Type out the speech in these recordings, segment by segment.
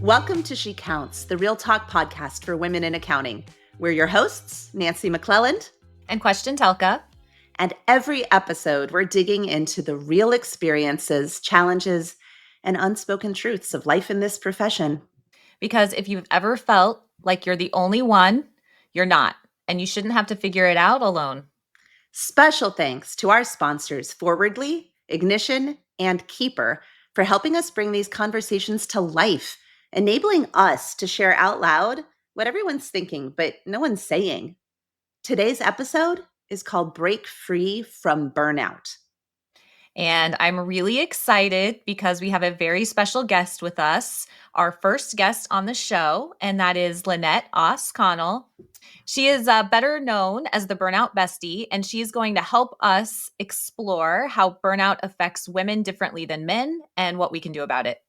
Welcome to She Counts, the Real Talk podcast for women in accounting. We're your hosts, Nancy McClelland and Questian Telka. And every episode, we're digging into the real experiences, challenges, and unspoken truths of life in this profession. Because if you've ever felt like you're the only one, you're not, and you shouldn't have to figure it out alone. Special thanks to our sponsors, Forwardly, Ignition, and Keeper, for helping us bring these conversations to life, enabling us to share out loud what everyone's thinking, but no one's saying. Today's episode is called Break Free from Burnout. And I'm really excited because we have a very special guest with us, our first guest on the show, and that is Lynnette Oss Connell. She is better known as the Burnout Bestie, and she's going to help us explore how burnout affects women differently than men and what we can do about it.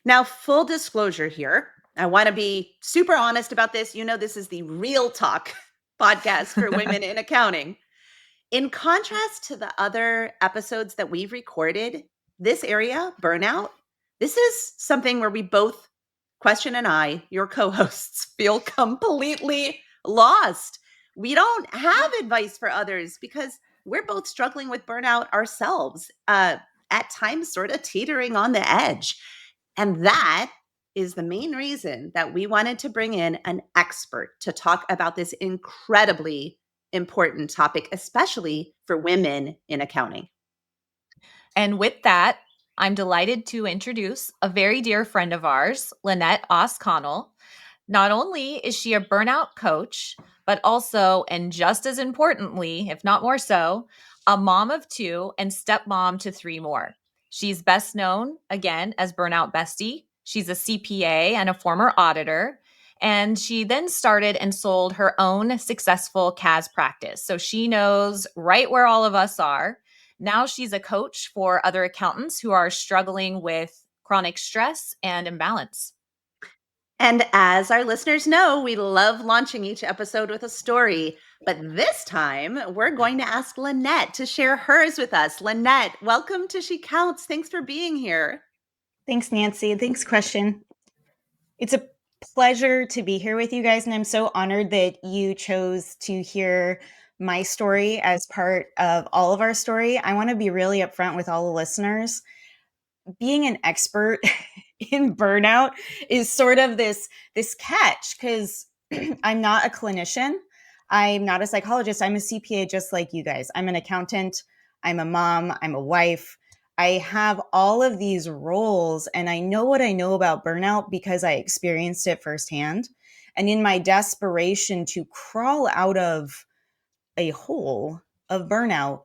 Now, full disclosure here, I want to be super honest about this. You know, this is the Real Talk podcast for women in accounting. In contrast to the other episodes that we've recorded, this area, burnout, this is something where we both, Questian and I, your co-hosts, feel completely lost. We don't have advice for others because we're both struggling with burnout ourselves, at times sort of teetering on the edge. And that is the main reason that we wanted to bring in an expert to talk about this incredibly important topic, especially for women in accounting. And with that, I'm delighted to introduce a very dear friend of ours, Lynnette Oss Connell. Not only is she a burnout coach, but also, and just as importantly, if not more so, a mom of two and stepmom to three more. She's best known, again, as Burnout Bestie. She's a CPA and a former auditor. And she then started and sold her own successful CAS practice. So she knows right where all of us are. Now she's a coach for other accountants who are struggling with chronic stress and imbalance. And as our listeners know, we love launching each episode with a story. But this time, we're going to ask Lynnette to share hers with us. Lynnette, welcome to She Counts. Thanks for being here. Thanks, Nancy. Thanks, Questian. It's a pleasure to be here with you guys, and I'm so honored that you chose to hear my story as part of all of our story. I want to be really upfront with all the listeners. Being an expert in burnout is sort of this catch because I'm not a clinician. I'm not a psychologist. I'm a CPA just like you guys. I'm an accountant. I'm a mom. I'm a wife. I have all of these roles, and I know what I know about burnout because I experienced it firsthand. And in my desperation to crawl out of a hole of burnout,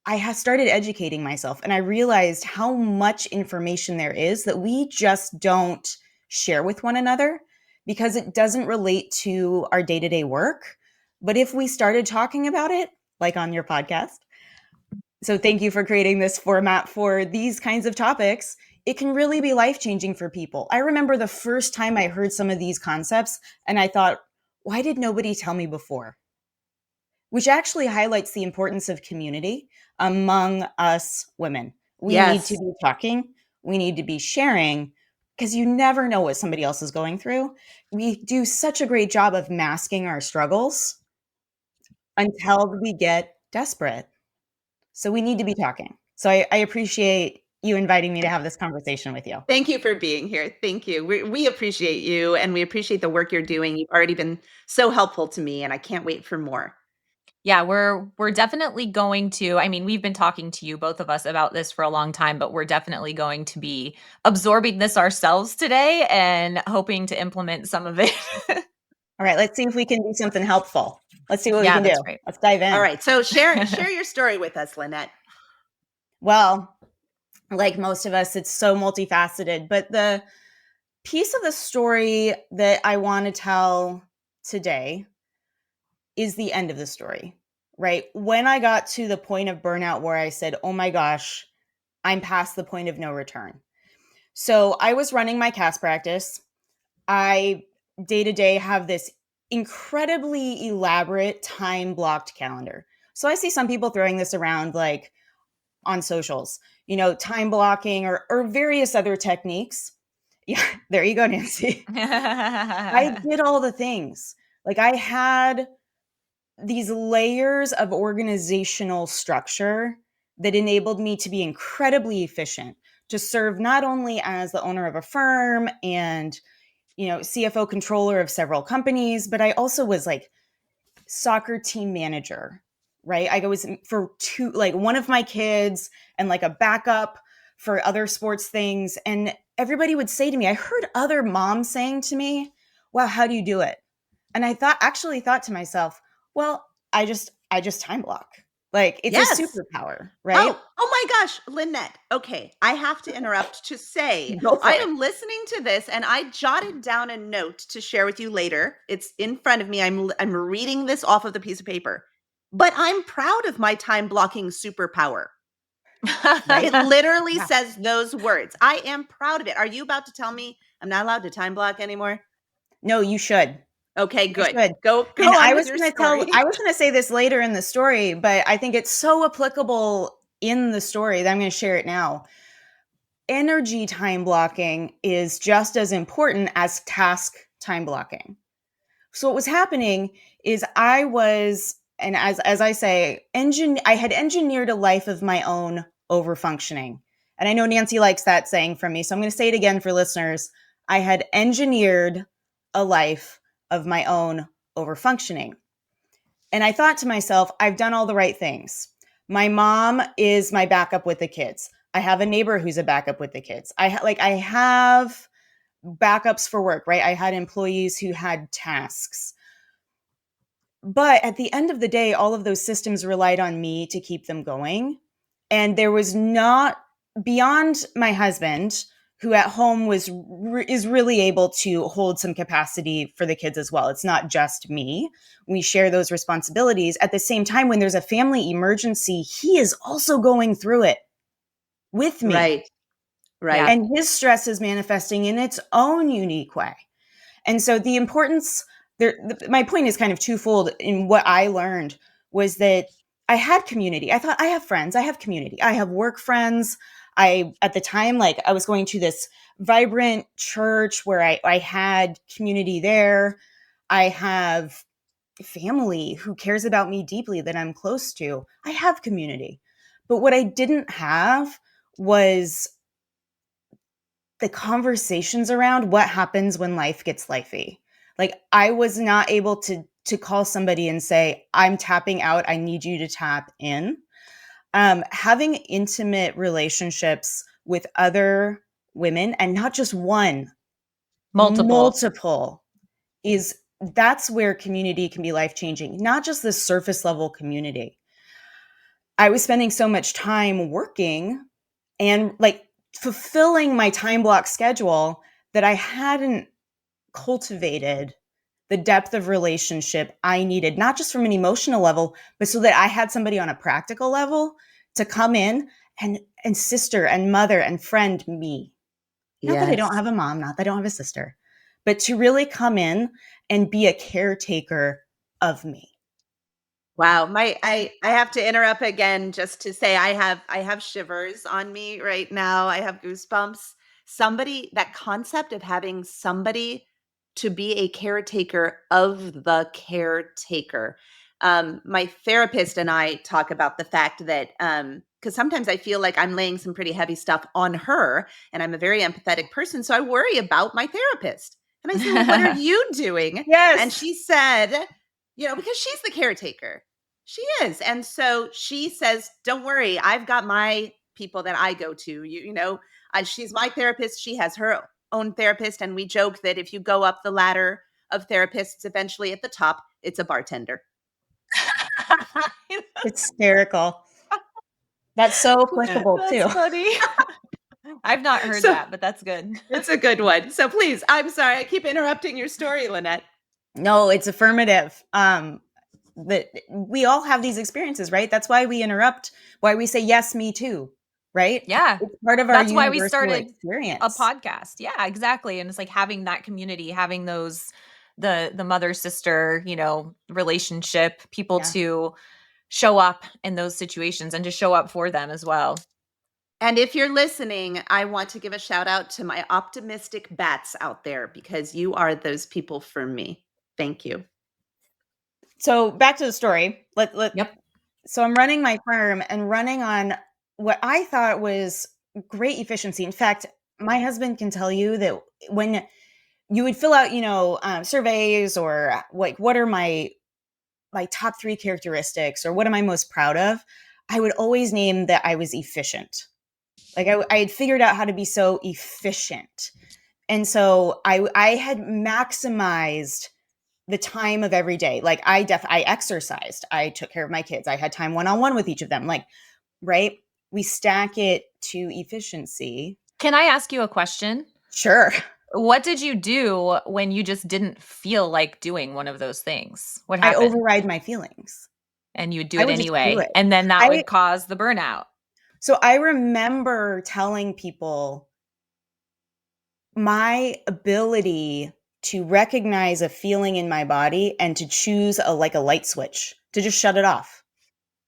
I have started educating myself, and I realized how much information there is that we just don't share with one another because it doesn't relate to our day-to-day work. But if we started talking about it, like on your podcast, so thank you for creating this format for these kinds of topics. It can really be life-changing for people. I remember the first time I heard some of these concepts and I thought, why did nobody tell me before? Which actually highlights the importance of community among us women. We need to be talking. We need to be sharing because you never know what somebody else is going through. We do such a great job of masking our struggles until we get desperate. So we need to be talking. So I appreciate you inviting me to have this conversation with you. Thank you for being here. Thank you. We appreciate you, and we appreciate the work you're doing. You've already been so helpful to me, and I can't wait for more. Yeah, we're definitely going to, I mean, we've been talking to you, both of us, about this for a long time, but we're definitely going to be absorbing this ourselves today and hoping to implement some of it. All right, let's see if we can do something helpful. Let's see what we can do. Right. Let's dive in. All right, so share your story with us, Lynnette. Well, like most of us, it's so multifaceted, but the piece of the story that I want to tell today is the end of the story, right? When I got to the point of burnout where I said, oh my gosh, I'm past the point of no return. So I was running my CAS practice. I day to day have this incredibly elaborate time blocked calendar. So I see some people throwing this around like on socials, time blocking or various other techniques. Yeah, there you go, Nancy. I did all the things. Like I had these layers of organizational structure that enabled me to be incredibly efficient, to serve not only as the owner of a firm and, CFO controller of several companies, but I also was like soccer team manager, right? I was for two, like one of my kids and like a backup for other sports things. And everybody would say to me, I heard other moms saying to me, wow, how do you do it? And I actually thought to myself, well, I just time block. Like it's a Yes. superpower, right? Oh my gosh, Lynnette. Okay, I have to interrupt to say Go I for it. am listening to this and I jotted down a note to share with you later. It's in front of me. I'm reading this off of the piece of paper. But I'm proud of my time blocking superpower. It literally Yeah. says those words. I am proud of it. Are you about to tell me I'm not allowed to time block anymore? No, you should. Okay, You good. should. Go And on with your story. I was going to say this later in the story, but I think it's so applicable in the story that I'm going to share it now. Energy time blocking is just as important as task time blocking. So what was happening is I was, and as I say, I had engineered a life of my own over functioning. And I know Nancy likes that saying from me, so I'm going to say it again for listeners. I had engineered a life of my own over functioning. And I thought to myself, I've done all the right things. My mom is my backup with the kids. I have a neighbor who's a backup with the kids. I have backups for work, right? I had employees who had tasks. But at the end of the day, all of those systems relied on me to keep them going. And there was not, beyond my husband, who at home is really able to hold some capacity for the kids as well. It's not just me. We share those responsibilities. At the same time, when there's a family emergency, he is also going through it with me. Right. Right. Yeah. And his stress is manifesting in its own unique way. And so the importance there, my point is kind of twofold in what I learned was that I had community. I thought I have friends, I have community, I have work friends. At the time, like I was going to this vibrant church where I had community there. I have family who cares about me deeply that I'm close to. I have community. But what I didn't have was the conversations around what happens when life gets lifey. Like I was not able to call somebody and say, I'm tapping out, I need you to tap in. Having intimate relationships with other women and not just one, Multiple. multiple, is that's where community can be life changing, not just the surface level community. I was spending so much time working and like fulfilling my time block schedule that I hadn't cultivated the depth of relationship I needed, not just from an emotional level, but so that I had somebody on a practical level to come in and sister and mother and friend me. Not that I don't Yes. have a mom, not that I don't have a sister, but to really come in and be a caretaker of me. Wow, I have to interrupt again just to say I have shivers on me right now. I have goosebumps. Somebody that concept of having somebody to be a caretaker of the caretaker. My therapist and I talk about the fact that because sometimes I feel like I'm laying some pretty heavy stuff on her, and I'm a very empathetic person, so I worry about my therapist. And I say, "Well, what are you doing?" And Yes. she said, because she's the caretaker. She is. And so she says, "Don't worry, I've got my people that I go to. She's my therapist. She has her own therapist. And we joke that if you go up the ladder of therapists, eventually at the top, it's a bartender." Hysterical. That's so applicable That's too. funny. I've not heard So that, but that's good. it's a good one. So please, I'm sorry. I keep interrupting your story, Lynnette. No, it's affirmative. That we all have these experiences, right? That's why we interrupt, why we say yes, me too, right? Yeah. It's part of our That's why we universal started a experience. podcast. Yeah, exactly. And it's like having that community, having those the mother sister, relationship, people Yeah. to show up in those situations and to show up for them as well. And if you're listening, I want to give a shout out to my optimistic bats out there because you are those people for me. Thank you. So back to the story. Yep. So I'm running my firm and running on what I thought was great efficiency. In fact, my husband can tell you that when you would fill out, surveys or like, what are my top 3 characteristics or what am I most proud of? I would always name that I was efficient. Like I had figured out how to be so efficient. And so I had maximized the time of every day. Like I exercised, I took care of my kids. I had time one-on-one with each of them. Like, right? We stack it to efficiency. Can I ask you a question? Sure. What did you do when you just didn't feel like doing one of those things? What I happened? override my feelings. And you would do I it would just do anyway. it. And then that would cause the burnout. So I remember telling people my ability to recognize a feeling in my body and to choose a light switch to just shut it off.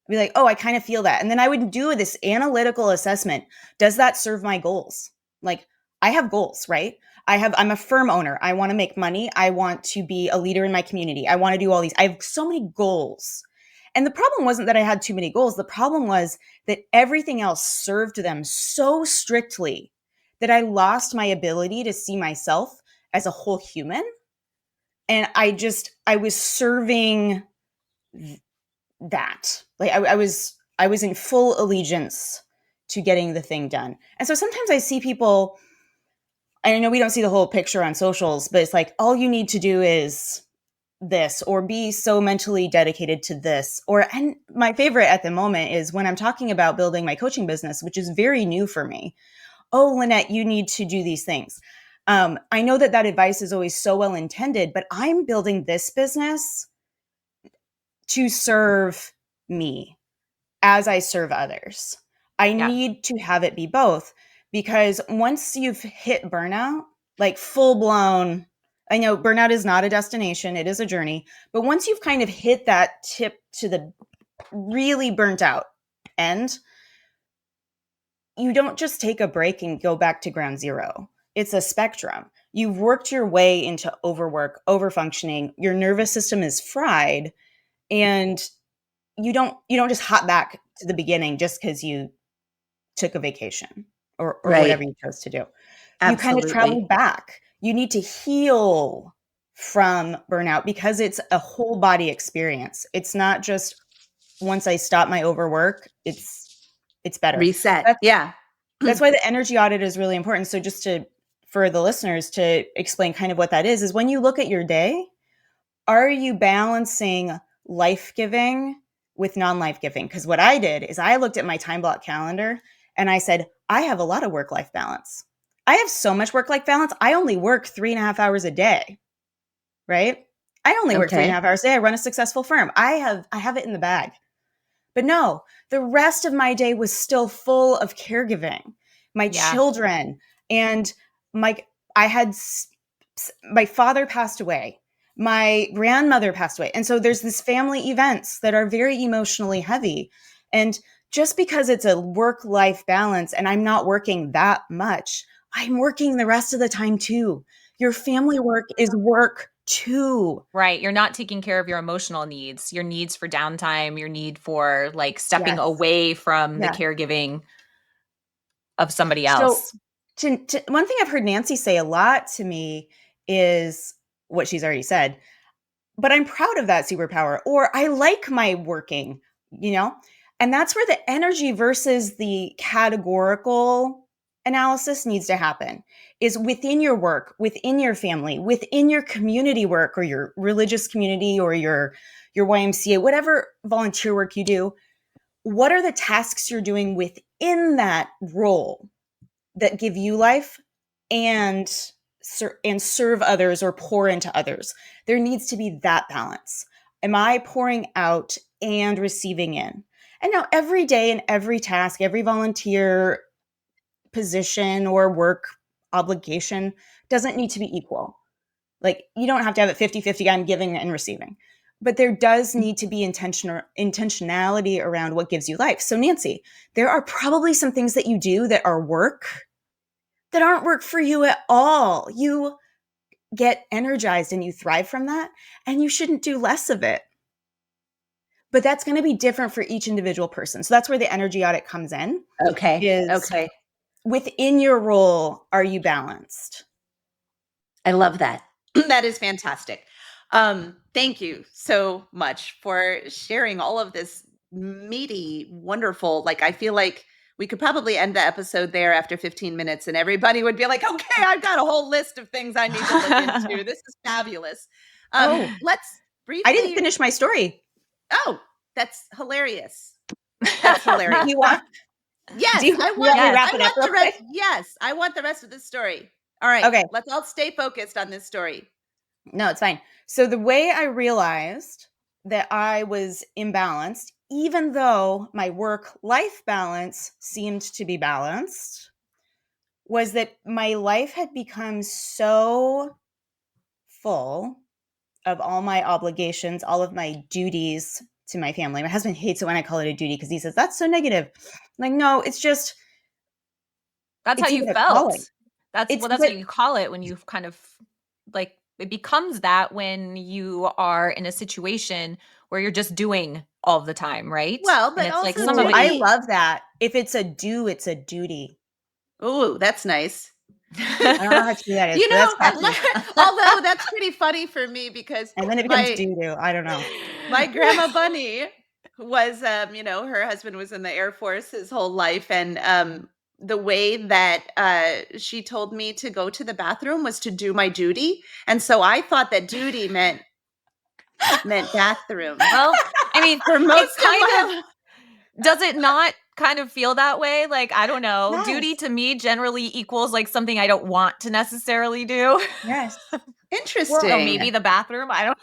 Be like, oh, I kind of feel that. And then I would do this analytical assessment. Does that serve my goals? Like I have goals, right? I'm a firm owner. I want to make money. I want to be a leader in my community. I want to do all these. I have so many goals. And the problem wasn't that I had too many goals. The problem was that everything else served them so strictly that I lost my ability to see myself as a whole human. And I was serving that. Like I was in full allegiance to getting the thing done. And so sometimes I see people, I know we don't see the whole picture on socials, but it's like, all you need to do is this or be so mentally dedicated to this. And my favorite at the moment is when I'm talking about building my coaching business, which is very new for me. Oh, Lynnette, you need to do these things. I know that advice is always so well intended, but I'm building this business to serve me as I serve others. I need to have it be both, because once you've hit burnout, like full blown, I know burnout is not a destination, it is a journey, but once you've kind of hit that tip to the really burnt out end, you don't just take a break and go back to ground zero. It's a spectrum. You've worked your way into overwork, overfunctioning, your nervous system is fried, and you don't just hop back to the beginning just because you took a vacation or Right. whatever you chose to do. You kind of Absolutely. travel back. You need to heal from burnout because it's a whole body experience. It's not just once I stop my overwork, it's better. Reset. That's why the energy audit is really important. So just for the listeners to explain kind of what that is when you look at your day, are you balancing life-giving with non-life-giving? Because what I did is I looked at my time block calendar and I said, I have a lot of work-life balance. I have so much work-life balance. I only work 3.5 hours a day, right? I only work 3.5 hours a day. I run a successful firm. I have it in the bag. But no, the rest of my day was still full of caregiving. My children and my father passed away. My grandmother passed away. And so there's this family events that are very emotionally heavy. And just because it's a work-life balance and I'm not working that much, I'm working the rest of the time too. Your family work is work too. Right. You're not taking care of your emotional needs, your needs for downtime, your need for like stepping away from the caregiving of somebody else. So one thing I've heard Nancy say a lot to me is what she's already said, but I'm proud of that superpower, or I like my working, and that's where the energy versus the categorical analysis needs to happen, is within your work, within your family, within your community work or your religious community or your YMCA, whatever volunteer work you do. What are the tasks you're doing within that role that give you life and serve others or pour into others? There needs to be that balance. Am I pouring out and receiving in? And now every day and every task, every volunteer position or work obligation doesn't need to be equal. Like you don't have to have it 50-50 on giving and receiving. But there does need to be intentionality around what gives you life. So Nancy, there are probably some things that you do that are work that aren't work for you at all. You get energized and you thrive from that, and you shouldn't do less of it. But that's going to be different for each individual person. So that's where the energy audit comes in. Okay. Is within your role, are you balanced? I love that. That is fantastic. Thank you so much for sharing all of this meaty, wonderful. Like, I feel like we could probably end the episode there after 15 minutes and everybody would be like, okay, I've got a whole list of things I need to look into. This is fabulous. Let's briefly. I didn't finish my story. Oh, that's hilarious. That's hilarious. You want? Yes, I want to wrap it up real quick? Yes, I want the rest of this story. All right. Okay. Let's all stay focused on this story. No, it's fine. So the way I realized that I was imbalanced, even though my work-life balance seemed to be balanced, was that my life had become so full of all my obligations, all of my duties to my family. My husband hates it when I call it a duty because he says, that's so negative. I'm like, no, it's just. That's how you felt. That's what you call it when you've kind of like, it becomes that when you are in a situation where you're just doing all the time, right? Well, but it's also like I love that. If it's a do, it's a duty. Oh, that's nice. I don't know how to do that. You know, although that's pretty funny for me because and then it becomes do. I don't know. My grandma Bunny was, her husband was in the Air Force his whole life, and the way that she told me to go to the bathroom was to do my duty, and so I thought that duty meant bathroom. Well, I mean, for most kind of. Does it not kind of feel that way? Like, I don't know. Yes. Duty to me generally equals like something I don't want to necessarily do. Yes. Interesting. Or maybe the bathroom. I don't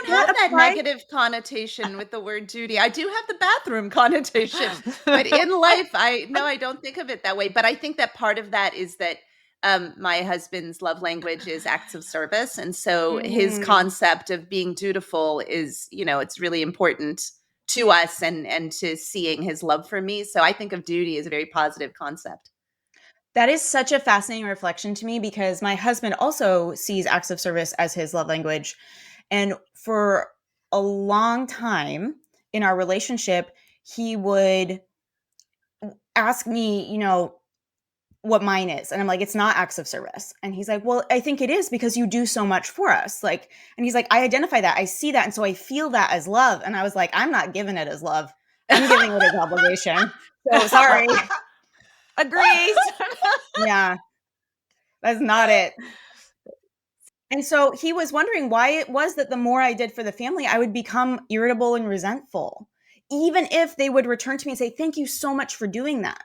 have that negative connotation with the word duty. I do have the bathroom connotation, but in life, I don't think of it that way. But I think that part of that is that my husband's love language is acts of service. And so his concept of being dutiful is, it's really important to us and to seeing his love for me. So I think of duty as a very positive concept. That is such a fascinating reflection to me because my husband also sees acts of service as his love language. And for a long time in our relationship, he would ask me, what mine is. And I'm like, it's not acts of service. And he's like, well, I think it is because you do so much for us. And he's like, I identify that. I see that. And so I feel that as love. And I was like, I'm not giving it as love. I'm giving it as obligation. So sorry. Agreed. Yeah. That's not it. And so he was wondering why it was that the more I did for the family, I would become irritable and resentful, even if they would return to me and say, thank you so much for doing that.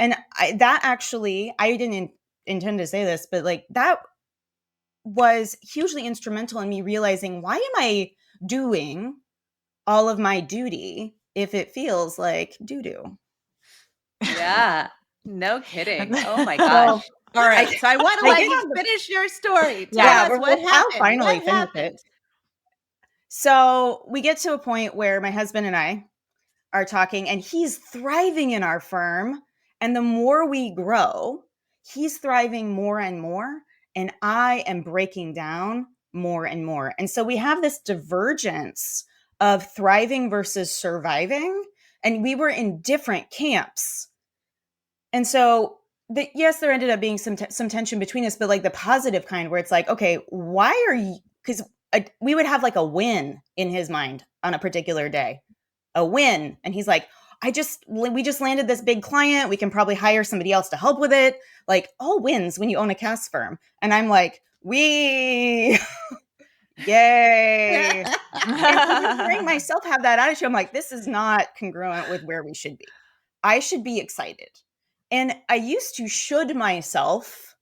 And I didn't intend to say this, but that was hugely instrumental in me realizing, why am I doing all of my duty if it feels like doo-doo? Yeah, no kidding. Oh my gosh. All right. So I want to let you finish your story. Tell us what happened. I'll finally finish it. So we get to a point where my husband and I are talking and he's thriving in our firm. And the more we grow, he's thriving more and more. And I am breaking down more and more. And so we have this divergence of thriving versus surviving. And we were in different camps. And so, yes, there ended up being some tension between us, but the positive kind where it's like, okay, why are you, because we would have a win in his mind on a particular day, a win. And he's like, we just landed this big client. We can probably hire somebody else to help with it. All wins when you own a CAS firm. And I'm like, yay. And so hearing myself have that attitude, I'm like, this is not congruent with where we should be. I should be excited. And I used to should myself,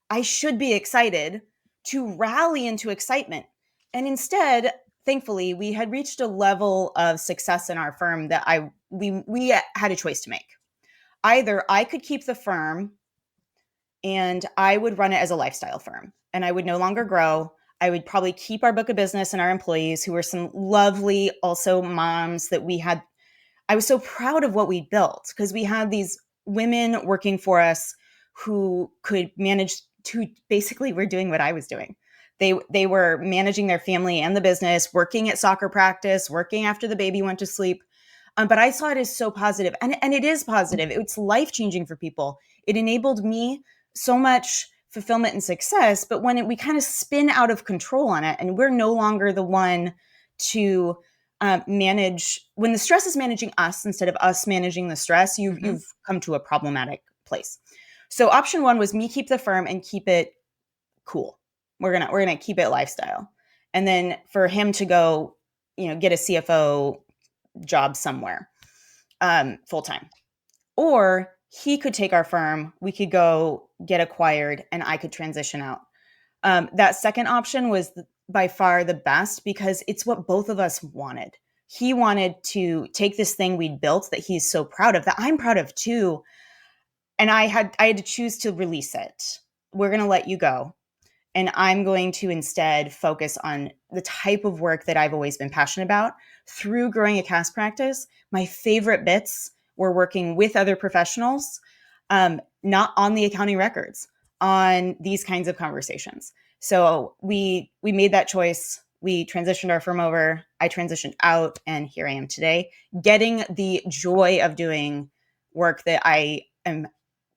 I should be excited to rally into excitement. And instead, thankfully, we had reached a level of success in our firm that we had a choice to make. Either I could keep the firm and I would run it as a lifestyle firm and I would no longer grow. I would probably keep our book of business and our employees, who were some lovely also moms that we had. I was so proud of what we built, because we had these women working for us who could manage to basically were doing what I was doing. They were managing their family and the business, working at soccer practice, working after the baby went to sleep. But I saw it as so positive, and it is positive. It's life-changing for people. It enabled me so much fulfillment and success. But when we kind of spin out of control on it, and we're no longer the one to manage, when the stress is managing us instead of us managing the stress, you've come to a problematic place. So option one was me keep the firm and keep it cool. We're gonna keep it lifestyle, and then for him to go, get a CFO job somewhere full time, or he could take our firm. We could go get acquired, and I could transition out. That second option was by far the best, because it's what both of us wanted. He wanted to take this thing we'd built that he's so proud of, that I'm proud of too, and I had to choose to release it. We're going to let you go, and I'm going to instead focus on the type of work that I've always been passionate about. Through growing a CAS practice, my favorite bits were working with other professionals, not on the accounting records, on these kinds of conversations. So we made that choice. We transitioned our firm over. I transitioned out, and here I am today, getting the joy of doing work that I am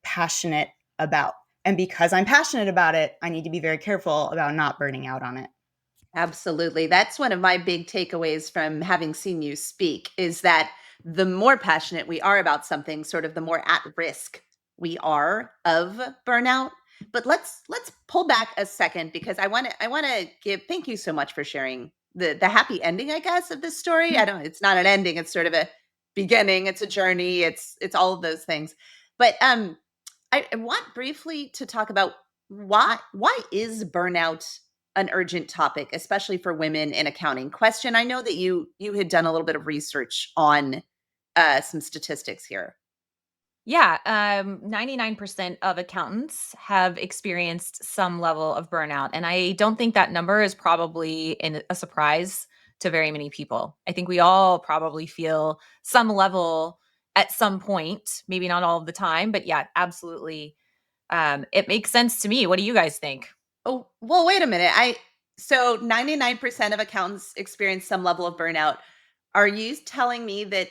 passionate about. And because I'm passionate about it, I need to be very careful about not burning out on it. Absolutely. That's one of my big takeaways from having seen you speak, is that the more passionate we are about something, sort of the more at risk we are of burnout. But let's pull back a second, because I want to give thank you so much for sharing the happy ending, I guess, of this story. It's not an ending, it's sort of a beginning, it's a journey, it's all of those things. But I want briefly to talk about why is burnout an urgent topic, especially for women in accounting. Questian, I know that you had done a little bit of research on some statistics here. Yeah, 99% of accountants have experienced some level of burnout. And I don't think that number is probably a surprise to very many people. I think we all probably feel some level at some point, maybe not all of the time, but yeah, absolutely. It makes sense to me. What do you guys think? Oh, well, wait a minute. So 99% of accountants experience some level of burnout. Are you telling me that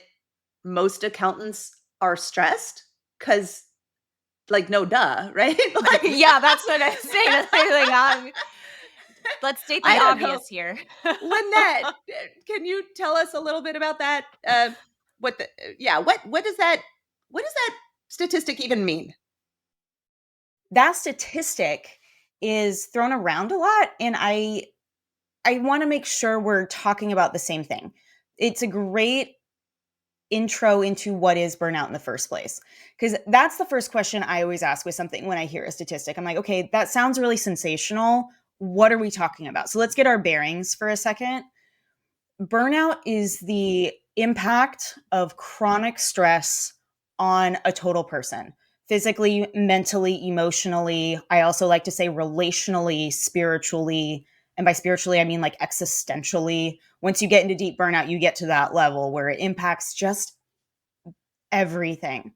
most accountants are stressed? Because, like, no duh, right? Like, Yeah, that's what I'm saying. Let's state the I don't know. obvious here. Lynnette, can you tell us a little bit about that? What does that statistic even mean? That statistic is thrown around a lot, and I want to make sure we're talking about the same thing. It's a great intro into what is burnout in the first place, because that's the first question I always ask with something when I hear a statistic. I'm like, okay, that sounds really sensational. What are we talking about? So let's get our bearings for a second. Burnout is the impact of chronic stress on a total person, physically, mentally, emotionally. I also like to say relationally, spiritually. And by spiritually, I mean like existentially. Once you get into deep burnout, you get to that level where it impacts just everything.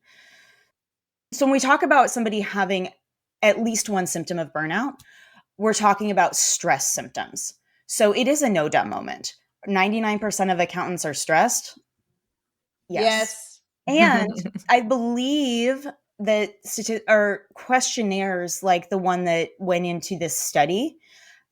So when we talk about somebody having at least one symptom of burnout, we're talking about stress symptoms. So it is a no duh moment. 99% of accountants are stressed. Yes. And I believe that questionnaires like the one that went into this study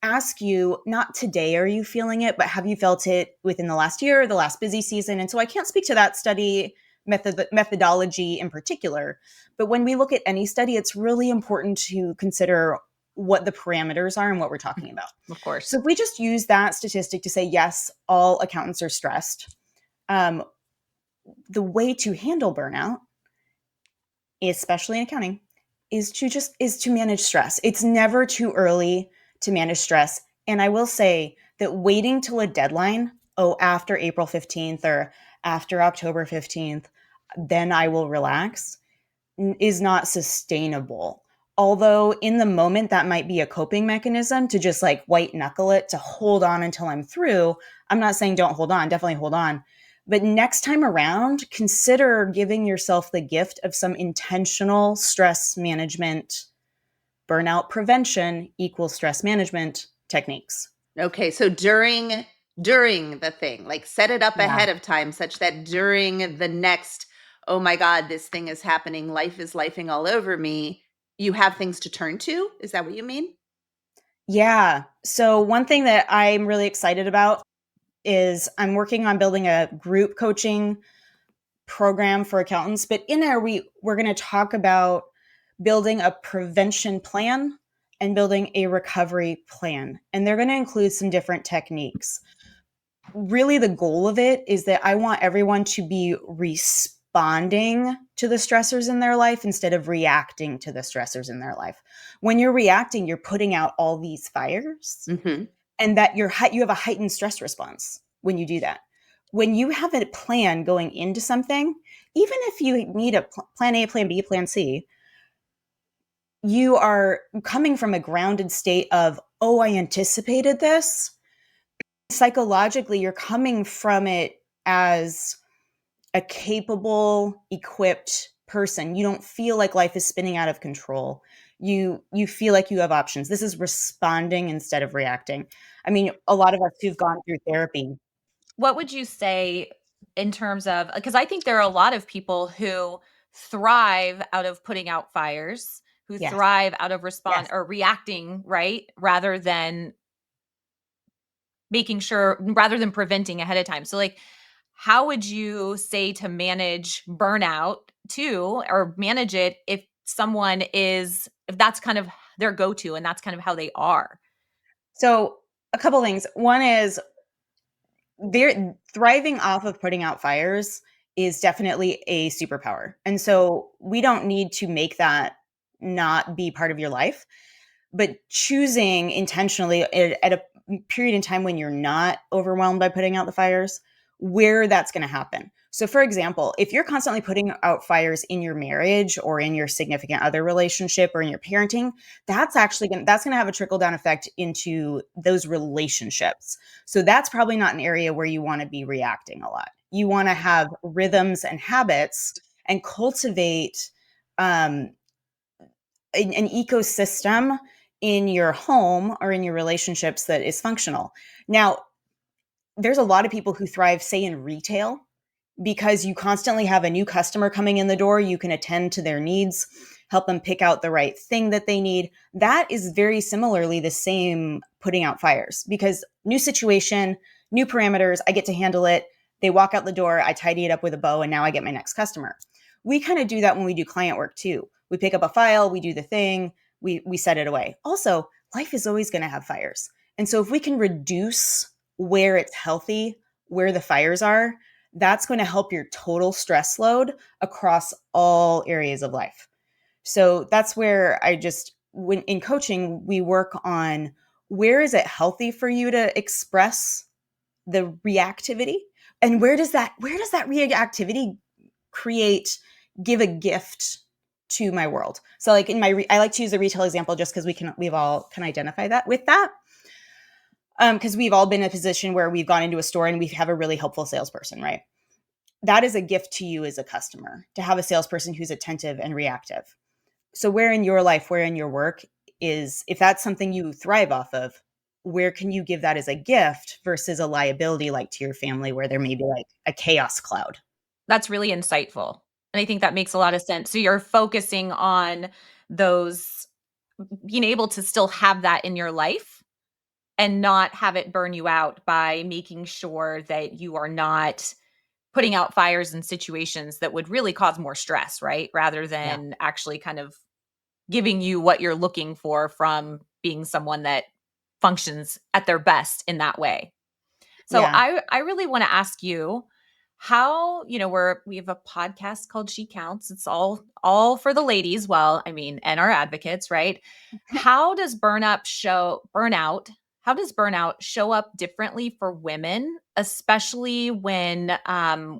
ask you, not today are you feeling it, but have you felt it within the last year or the last busy season? And so I can't speak to that study methodology in particular, but when we look at any study, it's really important to consider what the parameters are and what we're talking about. Of course. So if we just use that statistic to say, yes, all accountants are stressed, the way to handle burnout, especially in accounting, is to manage stress. It's never too early to manage stress. And I will say that waiting till a deadline, after April 15th or after October 15th, then I will relax, is not sustainable. Although in the moment that might be a coping mechanism to just like white knuckle it, to hold on until I'm through. I'm not saying don't hold on, definitely hold on. But next time around, consider giving yourself the gift of some intentional stress management, burnout prevention equals stress management techniques. Okay, so during the thing, like set it up Yeah. ahead of time such that during the next, oh my God, this thing is happening, life is lifing all over me, you have things to turn to? Is that what you mean? Yeah. So one thing that I'm really excited about is I'm working on building a group coaching program for accountants, but in there we're going to talk about building a prevention plan and building a recovery plan. And they're going to include some different techniques. Really the goal of it is that I want everyone to be responding to the stressors in their life instead of reacting to the stressors in their life. When you're reacting, you're putting out all these fires, Mm-hmm. and that you have a heightened stress response when you do that. When you have a plan going into something, even if you need a plan A, plan B, plan C, you are coming from a grounded state of, oh, I anticipated this. Psychologically, you're coming from it as a capable, equipped person. You don't feel like life is spinning out of control. You feel like you have options. This is responding instead of reacting. I mean, a lot of us who've gone through therapy. What would you say in terms of, because I think there are a lot of people who thrive out of putting out fires, who Yes. thrive out of respond Yes. or reacting, right? Rather than making sure, rather than preventing ahead of time. So like, how would you say to manage burnout too, or manage it if someone is, if that's kind of their go-to and that's kind of how they are? So a couple things. One is they're thriving off of putting out fires is definitely a superpower. And so we don't need to make that not be part of your life, but choosing intentionally at a period in time when you're not overwhelmed by putting out the fires, where that's going to happen. So for example, if you're constantly putting out fires in your marriage or in your significant other relationship or in your parenting, that's going to have a trickle down effect into those relationships. So that's probably not an area where you want to be reacting a lot. You want to have rhythms and habits and cultivate um, an ecosystem in your home or in your relationships that is functional. Now, there's a lot of people who thrive, say, in retail, because you constantly have a new customer coming in the door. You can attend to their needs, help them pick out the right thing that they need. That is very similarly the same putting out fires, because new situation, new parameters, I get to handle it. They walk out the door, I tidy it up with a bow, and now I get my next customer. We kind of do that when we do client work too. We pick up a file, we do the thing, we set it away. Also, life is always going to have fires. And so if we can reduce where it's healthy, where the fires are, that's going to help your total stress load across all areas of life. So that's where when in coaching, we work on where is it healthy for you to express the reactivity, and where does that reactivity give a gift to my world. So like I like to use the retail example just because we've all can identify that with that. Because we've all been in a position where we've gone into a store and we have a really helpful salesperson, right? That is a gift to you as a customer, to have a salesperson who's attentive and reactive. So where in your life, where in your work is, if that's something you thrive off of, where can you give that as a gift versus a liability, like to your family, where there may be like a chaos cloud? That's really insightful. And I think that makes a lot of sense. So you're focusing on those, being able to still have that in your life and not have it burn you out by making sure that you are not putting out fires in situations that would really cause more stress, right? Rather Yeah. than actually kind of giving you what you're looking for from being someone that functions at their best in that way. So Yeah. I really want to ask you how, we have a podcast called She Counts. It's all for the ladies, well, I mean, and our advocates, right? Burnout, how does burnout show up differently for women, especially when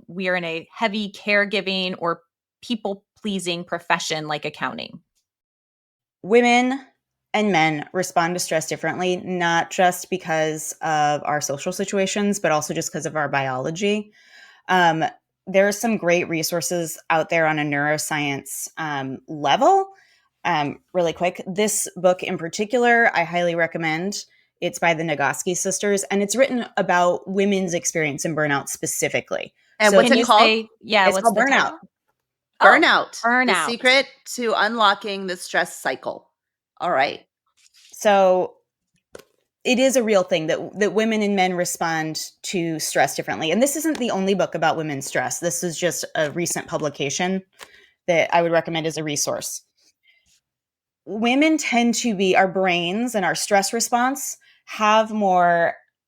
we are in a heavy caregiving or people pleasing profession like accounting? women and men respond to stress differently, not just because of our social situations, but also just because of our biology. There are some great resources out there on a neuroscience level. Really quick, this book in particular, I highly recommend. It's by the Nagoski sisters, and it's written about women's experience in burnout specifically. And So what's Can it you called? say, yeah, it's what's called the Burnout. title? Oh, Burnout, the Burnout. secret to unlocking the stress cycle. All right. So it is a real thing that women and men respond to stress differently. And this isn't the only book about women's stress. This is just a recent publication that I would recommend as a resource. Women tend to be, our brains and our stress response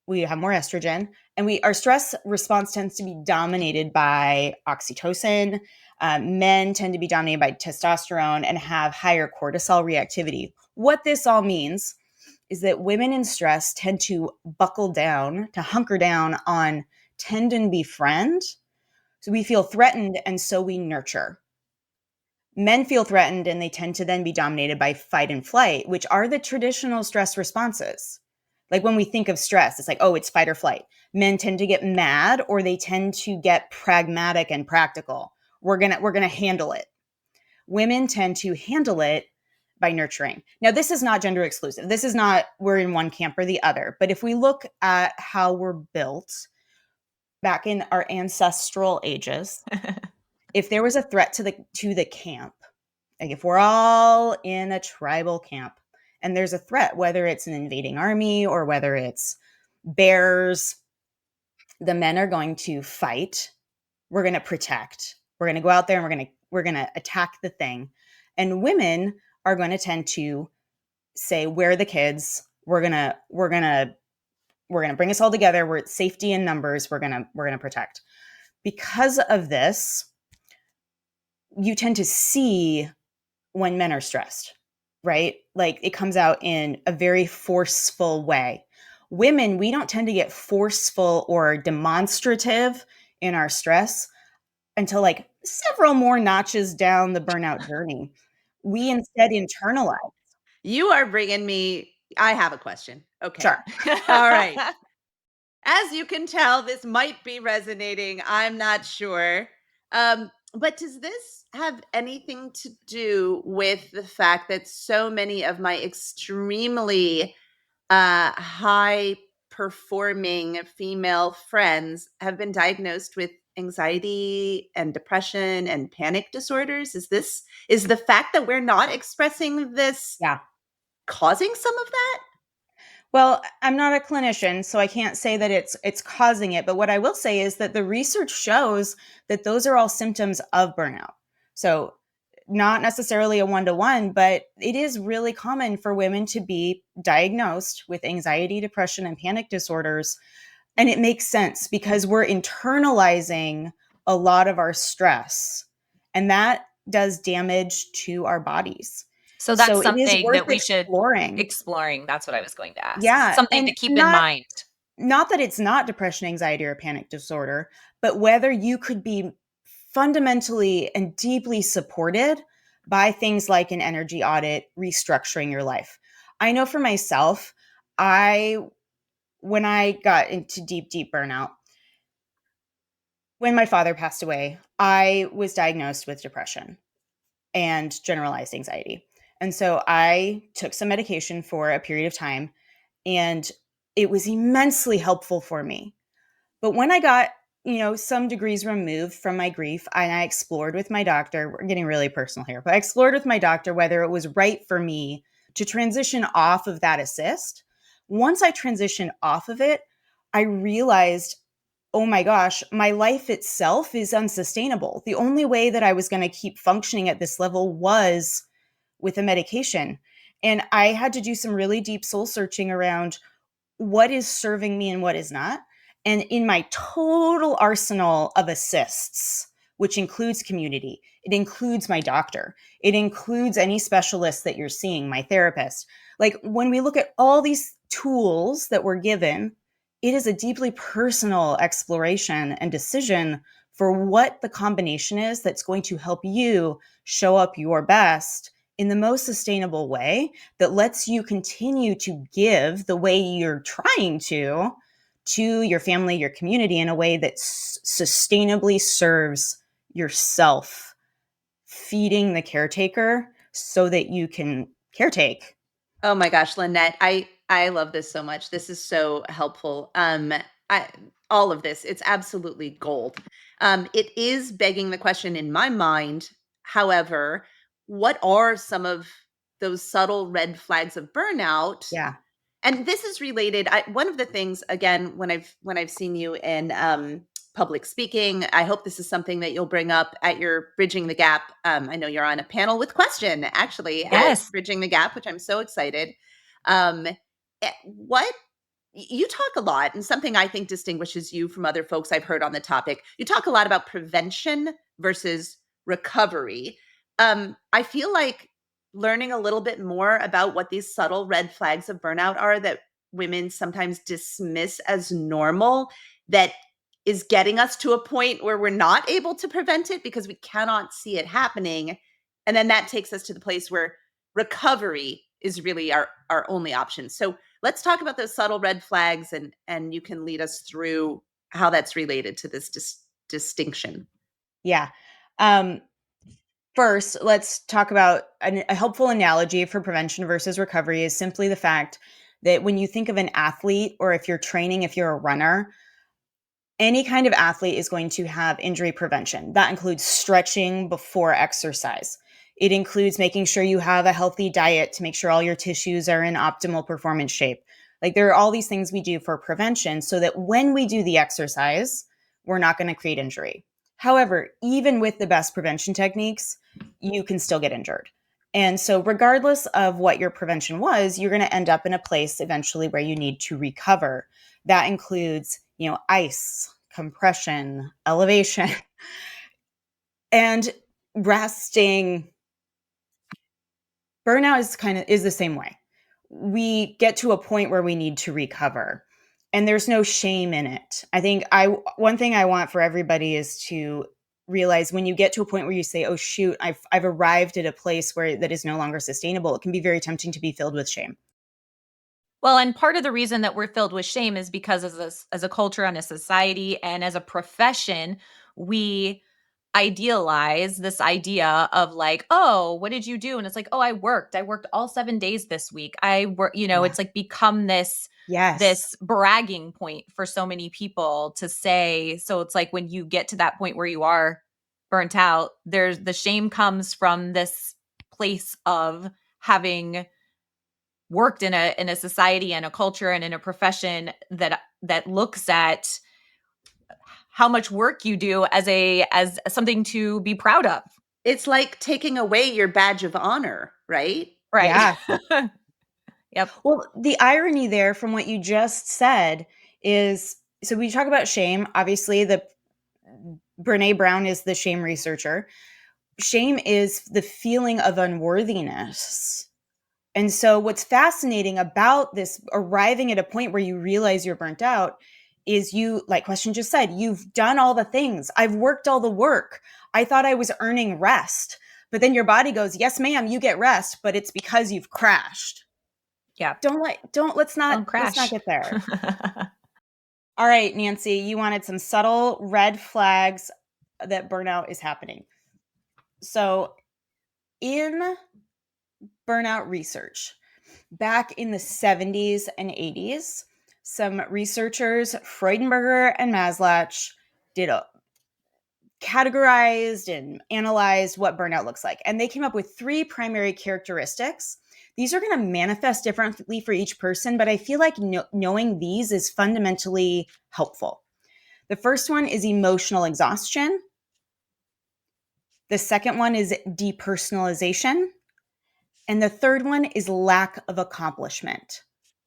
we have more estrogen, and our stress response tends to be dominated by oxytocin. Men tend to be dominated by testosterone and have higher cortisol reactivity. What this all means is that women in stress tend to buckle down, to hunker down on tend and befriend. So we feel threatened, and so we nurture. Men feel threatened, and they tend to then be dominated by fight and flight, which are the traditional stress responses. Like when we think of stress, it's like, oh, it's fight or flight. Men tend to get mad, or they tend to get pragmatic and practical. We're gonna handle it. Women tend to handle it by nurturing. Now, this is not gender exclusive. This is not we're in one camp or the other. But if we look at how we're built back in our ancestral ages, if there was a threat to the camp, like if we're all in a tribal camp and there's a threat, whether it's an invading army or whether it's bears, the men are going to fight. We're going to protect. We're going to go out there and we're going to attack the thing. And women are going to tend to say, where are the kids? We're going to bring us all together. We're at safety in numbers. We're going to protect. Because of this, you tend to see when men are stressed, right? Like it comes out in a very forceful way. Women, we don't tend to get forceful or demonstrative in our stress until like several more notches down the burnout journey. We instead internalize. You are bringing me. I have a question. Okay. Sure. All right. As you can tell, this might be resonating. I'm not sure. But does this have anything to do with the fact that so many of my extremely high performing female friends have been diagnosed with anxiety and depression and panic disorders? Is the fact that we're not expressing this Yeah. causing some of that? Well, I'm not a clinician, so I can't say that it's causing it. But what I will say is that the research shows that those are all symptoms of burnout. So not necessarily a one-to-one, but it is really common for women to be diagnosed with anxiety, depression, and panic disorders. And it makes sense because we're internalizing a lot of our stress, and that does damage to our bodies. So that's it is something worth that we should exploring. exploring. That's what I was going to ask. Yeah, Something and to keep in mind. not that it's not depression, anxiety, or panic disorder, but whether you could be fundamentally and deeply supported by things like an energy audit, restructuring your life. I know for myself, when I got into deep burnout, when my father passed away, I was diagnosed with depression and generalized anxiety. And so I took some medication for a period of time, and it was immensely helpful for me. But when I got, some degrees removed from my grief, and I explored with my doctor, we're getting really personal here, but I explored with my doctor whether it was right for me to transition off of that assist. Once I transitioned off of it, I realized, oh my gosh, my life itself is unsustainable. The only way that I was going to keep functioning at this level was with a medication. And I had to do some really deep soul searching around what is serving me and what is not. And in my total arsenal of assists, which includes community, it includes my doctor, it includes any specialist that you're seeing, my therapist. Like when we look at all these tools that we're given, it is a deeply personal exploration and decision for what the combination is that's going to help you show up your best in the most sustainable way that lets you continue to give the way you're trying to your family, your community, in a way that sustainably serves yourself, feeding the caretaker so that you can caretake. Oh my gosh, Lynnette, I love this so much. This is so helpful. All of this, it's absolutely gold. It is begging the question in my mind, however, what are some of those subtle red flags of burnout? Yeah. And this is related. One of the things, again, when I've seen you in public speaking, I hope this is something that you'll bring up at your Bridging the Gap. I know you're on a panel with Questian, actually, at Yes. Bridging the Gap, which I'm so excited. What you talk a lot, and something I think distinguishes you from other folks I've heard on the topic. You talk a lot about prevention versus recovery. I feel like learning a little bit more about what these subtle red flags of burnout are that women sometimes dismiss as normal, that is getting us to a point where we're not able to prevent it because we cannot see it happening. And then that takes us to the place where recovery is really our only option. So let's talk about those subtle red flags, and you can lead us through how that's related to this distinction. Yeah. First, let's talk about a helpful analogy for prevention versus recovery is simply the fact that when you think of an athlete, or if you're training, if you're a runner, any kind of athlete is going to have injury prevention. That includes stretching before exercise. It includes making sure you have a healthy diet to make sure all your tissues are in optimal performance shape. Like, there are all these things we do for prevention so that when we do the exercise, we're not going to create injury. However, even with the best prevention techniques, you can still get injured. And so regardless of what your prevention was, you're going to end up in a place eventually where you need to recover. That includes, ice, compression, elevation, and resting. Burnout is the same way. We get to a point where we need to recover, and there's no shame in it. I think one thing I want for everybody is to realize when you get to a point where you say, "Oh shoot, I've arrived at a place where that is no longer sustainable," it can be very tempting to be filled with shame. Well, and part of the reason that we're filled with shame is because as a culture and a society and as a profession, we idealize this idea of like, oh, what did you do? And it's like, oh, I worked. I worked all 7 days this week. I work, Yeah. it's like become this Yes. bragging point for so many people to say. So it's like when you get to that point where you are burnt out, there's the shame comes from this place of having worked in a society and a culture and in a profession that looks at how much work you do as something to be proud of. It's like taking away your badge of honor, right? Right. Yeah. Yep. Well, the irony there from what you just said is, so we talk about shame. Obviously, the Brene Brown is the shame researcher. Shame is the feeling of unworthiness. And so what's fascinating about this arriving at a point where you realize you're burnt out is you, like Questian just said, you've done all the things. I've worked all the work. I thought I was earning rest. But then your body goes, "Yes, ma'am, you get rest, but it's because you've crashed." Yeah. Let's not Crash. get there. All right, Nancy, you wanted some subtle red flags that burnout is happening. So in burnout research, back in the 70s and 80s, some researchers, Freudenberger and Maslach, categorized and analyzed what burnout looks like. And they came up with 3 primary characteristics. These are going to manifest differently for each person, but I feel like knowing these is fundamentally helpful. The first one is emotional exhaustion. The second one is depersonalization. And the third one is lack of accomplishment.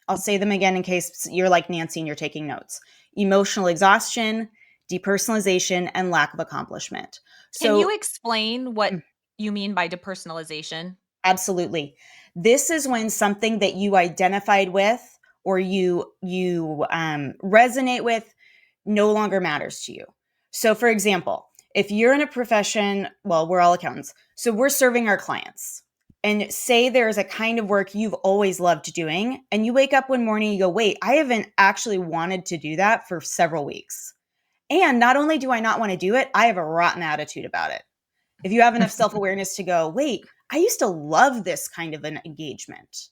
I'll say them again in case you're like Nancy and you're taking notes. Emotional exhaustion, depersonalization, and lack of accomplishment. Can So you explain what you mean by depersonalization? absolutely. This is when something that you identified with or you resonate with no longer matters to you. So for example, if you're in a profession, well, we're all accountants, so we're serving our clients. and say there's a kind of work you've always loved doing, and you wake up one morning, you go, wait, I haven't actually wanted to do that for several weeks. And not only do I not want to do it, I have a rotten attitude about it. If you have enough self-awareness to go, wait, I used to love this kind of an engagement.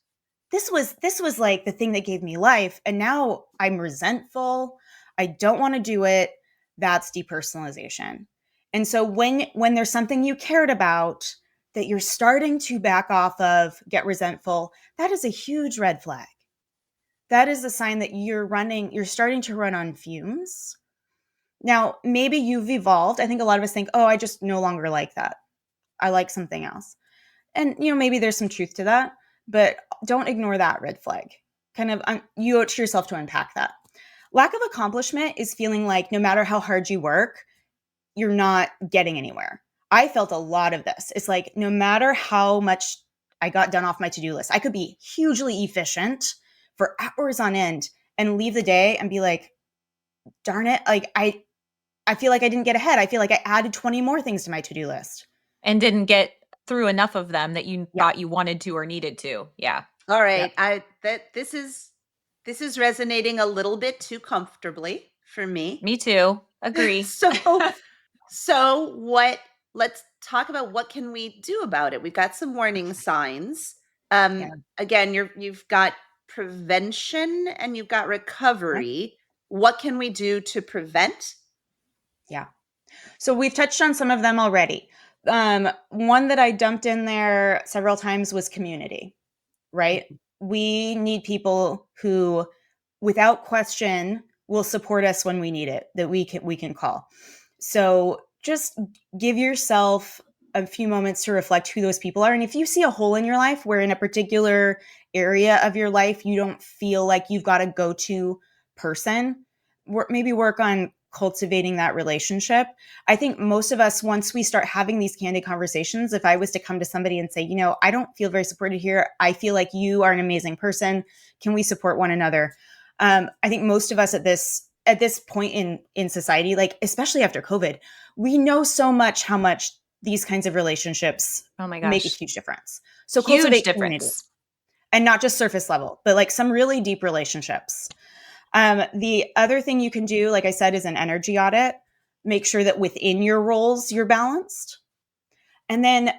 This was like the thing that gave me life, and now I'm resentful. I don't want to do it. That's depersonalization. And so when there's something you cared about that you're starting to back off of, get resentful, that is a huge red flag. That is a sign that you're starting to run on fumes. Now, maybe you've evolved. I think a lot of us think, oh, I just no longer like that. I like something else. And, maybe there's some truth to that, but don't ignore that red flag. Kind of, you owe it to yourself to unpack that. Lack of accomplishment is feeling like no matter how hard you work, you're not getting anywhere. I felt a lot of this. It's like no matter how much I got done off my to-do list, I could be hugely efficient for hours on end and leave the day and be like, darn it, like I feel like I didn't get ahead. I feel like I added 20 more things to my to-do list. And didn't get through enough of them that you Yeah. thought you wanted to or needed to. Yeah. All right. This is resonating a little bit too comfortably for me. Me too. Agree. So let's talk about what can we do about it. We've got some warning signs. Again, you've got prevention and you've got recovery. What can we do to prevent? Yeah. So we've touched on some of them already. One that I dumped in there several times was community, right? We need people who, without question, will support us when we need it, that we can call. So just give yourself a few moments to reflect who those people are. And if you see a hole in your life where in a particular area of your life you don't feel like you've got a go-to person, maybe work on cultivating that relationship. I think most of us, once we start having these candid conversations, if I was to come to somebody and say, I don't feel very supported here. I feel like you are an amazing person. Can we support one another? I think most of us at this point in society, like especially after COVID, we know so much how much these kinds of relationships make a huge difference. So huge cultivate difference. community. And not just surface level, but like some really deep relationships. The other thing you can do, like I said, is an energy audit. Make sure that within your roles, you're balanced. And then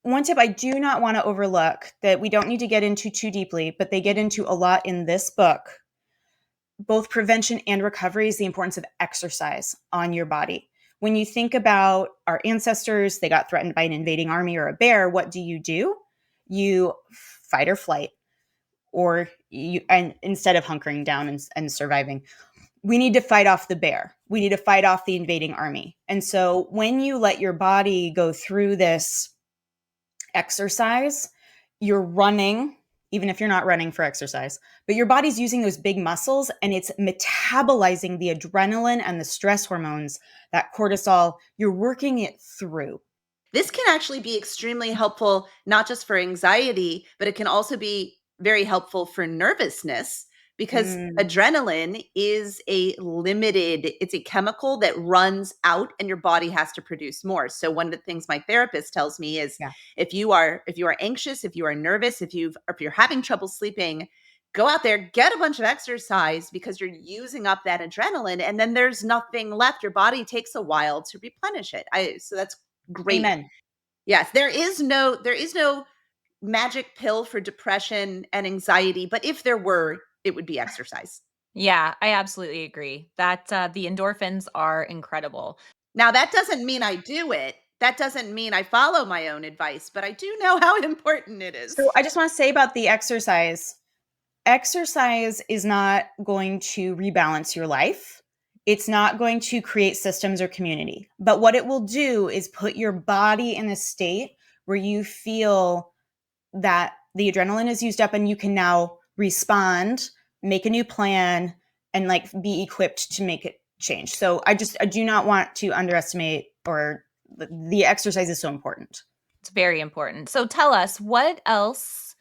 one tip I do not want to overlook that we don't need to get into too deeply, but they get into a lot in this book, both prevention and recovery, is the importance of exercise on your body. When you think about our ancestors, they got threatened by an invading army or a bear. What do? You fight or flight. And instead of hunkering down and surviving, we need to fight off the bear. We need to fight off the invading army. And so when you let your body go through this exercise, you're running, even if you're not running for exercise, but your body's using those big muscles and it's metabolizing the adrenaline and the stress hormones, that cortisol, you're working it through. This can actually be extremely helpful, not just for anxiety, but it can also be very helpful for nervousness because adrenaline is it's a chemical that runs out and your body has to produce more. So one of the things my therapist tells me is if you are anxious, if you are nervous, if you're having trouble sleeping, go out there, get a bunch of exercise because you're using up that adrenaline and then there's nothing left. Your body takes a while to replenish it. So that's great. Amen. Yes, there is no magic pill for depression and anxiety, but if there were, it would be exercise. Yeah, I absolutely agree. That the endorphins are incredible. Now, that doesn't mean I do it. That doesn't mean I follow my own advice, but I do know how important it is. So I just want to say about the exercise. Exercise is not going to rebalance your life. It's not going to create systems or community. But what it will do is put your body in a state where you feel that the adrenaline is used up and you can now respond, make a new plan, and like be equipped to make it change. So I do not want to underestimate, or the exercise is so important. It's very important. So tell us, what else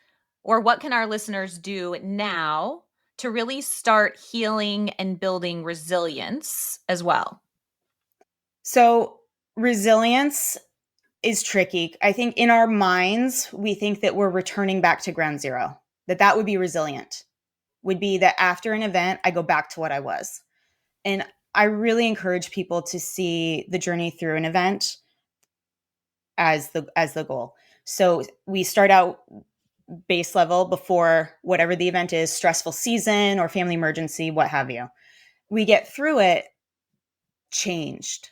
or what can our listeners do now to really start healing and building resilience as well? So resilience is tricky. I think in our minds, we think that we're returning back to ground zero, that would be resilient, would be that after an event, I go back to what I was. And I really encourage people to see the journey through an event as the goal. So we start out base level before whatever the event is, stressful season or family emergency, what have you. We get through it changed.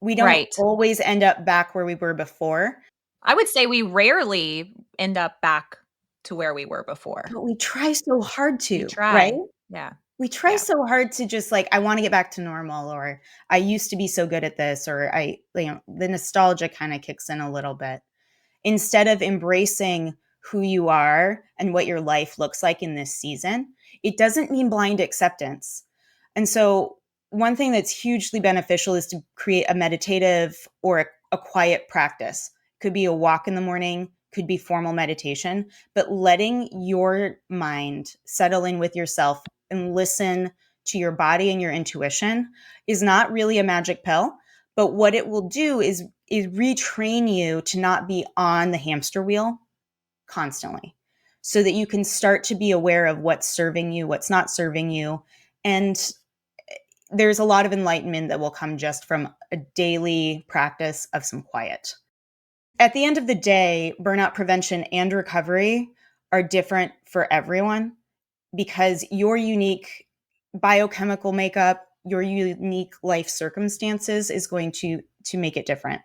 We don't Right. always end up back where we were before, I would say we rarely end up back to where we were before. but we try so hard We to, right? try. Yeah. We try Yeah. so hard to just like, I want to get back to normal, or I used to be so good at this, or the nostalgia kind of kicks in a little bit. Instead of embracing who you are and what your life looks like in this season, it doesn't mean blind acceptance. And so, one thing that's hugely beneficial is to create a meditative or a quiet practice. Could be a walk in the morning, could be formal meditation, but letting your mind settle in with yourself and listen to your body and your intuition is not really a magic pill. But what it will do is retrain you to not be on the hamster wheel constantly, so that you can start to be aware of what's serving you, what's not serving you. And there's a lot of enlightenment that will come just from a daily practice of some quiet. At the end of the day, burnout prevention and recovery are different for everyone, because your unique biochemical makeup, your unique life circumstances is going to make it different.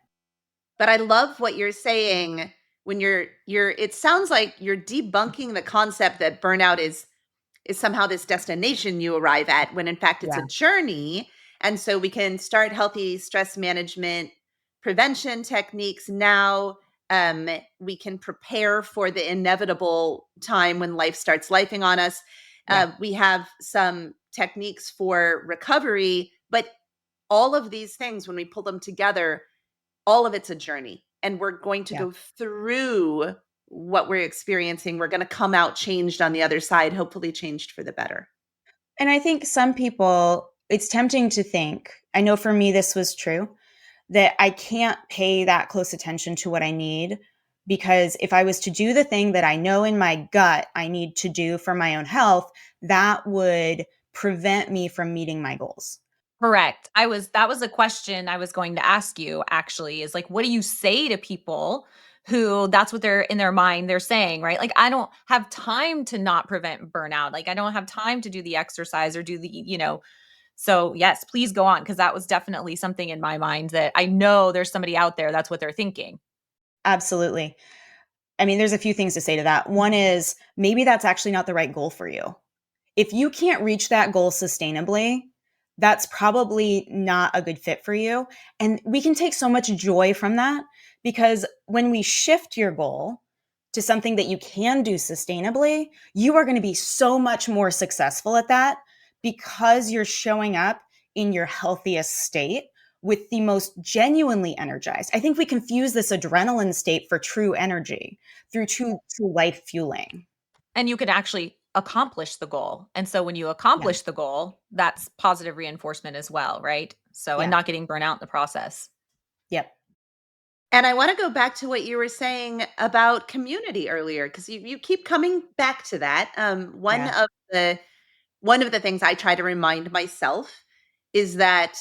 But I love what you're saying when you're it sounds like you're debunking the concept that burnout is somehow this destination you arrive at, when in fact it's Yeah. a journey. And so we can start healthy stress management prevention techniques now. We can prepare for the inevitable time when life starts lifing on us. Yeah. We have some techniques for recovery, but all of these things, when we pull them together, all of it's a journey, and we're going to Yeah. go through what we're experiencing. We're going to come out changed on the other side, hopefully changed for the better. And I think some people, it's tempting to think, I know for me this was true, that I can't pay that close attention to what I need, because if I was to do the thing that I know in my gut I need to do for my own health, that would prevent me from meeting my goals. Correct. That was a question I was going to ask you, actually, is like, what do you say to people who that's what they're in their mind they're saying, right? Like, I don't have time to not prevent burnout. Like, I don't have time to do the exercise or do the. So yes, please go on, because that was definitely something in my mind that I know there's somebody out there that's what they're thinking. Absolutely. I mean, there's a few things to say to that. One is, maybe that's actually not the right goal for you. If you can't reach that goal sustainably, that's probably not a good fit for you. And we can take so much joy from that, because when we shift your goal to something that you can do sustainably, you are going to be so much more successful at that, because you're showing up in your healthiest state with the most genuinely energized. I think we confuse this adrenaline state for true energy through true life fueling. And you can actually accomplish the goal. And so when you Yeah. accomplish the goal, that's positive reinforcement as well, right? So, and Yeah. not getting burnt out in the process. Yep. And I want to go back to what you were saying about community earlier, because you keep coming back to that. One Yeah. of the things I try to remind myself is that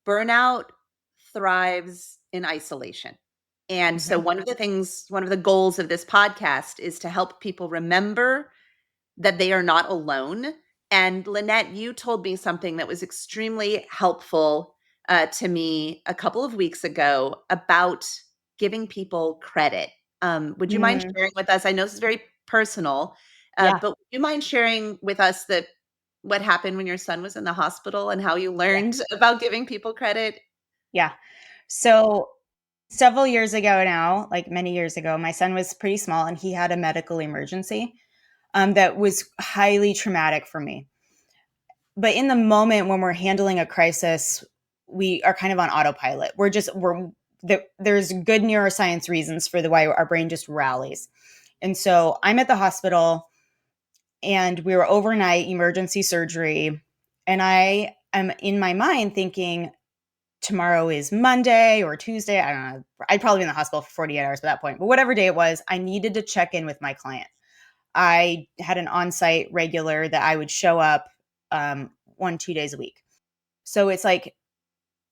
burnout thrives in isolation. And so Mhm. one of the goals of this podcast is to help people remember that they are not alone. And Lynnette, you told me something that was extremely helpful to me a couple of weeks ago about giving people credit. Would you mind Mm, sharing with us? I know this is very personal, yeah. but would you mind sharing with us what happened when your son was in the hospital and how you Yeah. learned about giving people credit? Yeah. So several years ago now, like many years ago, my son was pretty small and he had a medical emergency that was highly traumatic for me. But in the moment when we're handling a crisis, we are kind of on autopilot. There's good neuroscience reasons for the why our brain just rallies. And so I'm at the hospital and we were overnight emergency surgery. And I am in my mind thinking, tomorrow is Monday or Tuesday. I don't know. I'd probably be in the hospital for 48 hours by that point. But whatever day it was, I needed to check in with my client. I had an on-site regular that I would show up 1-2 days a week. So it's like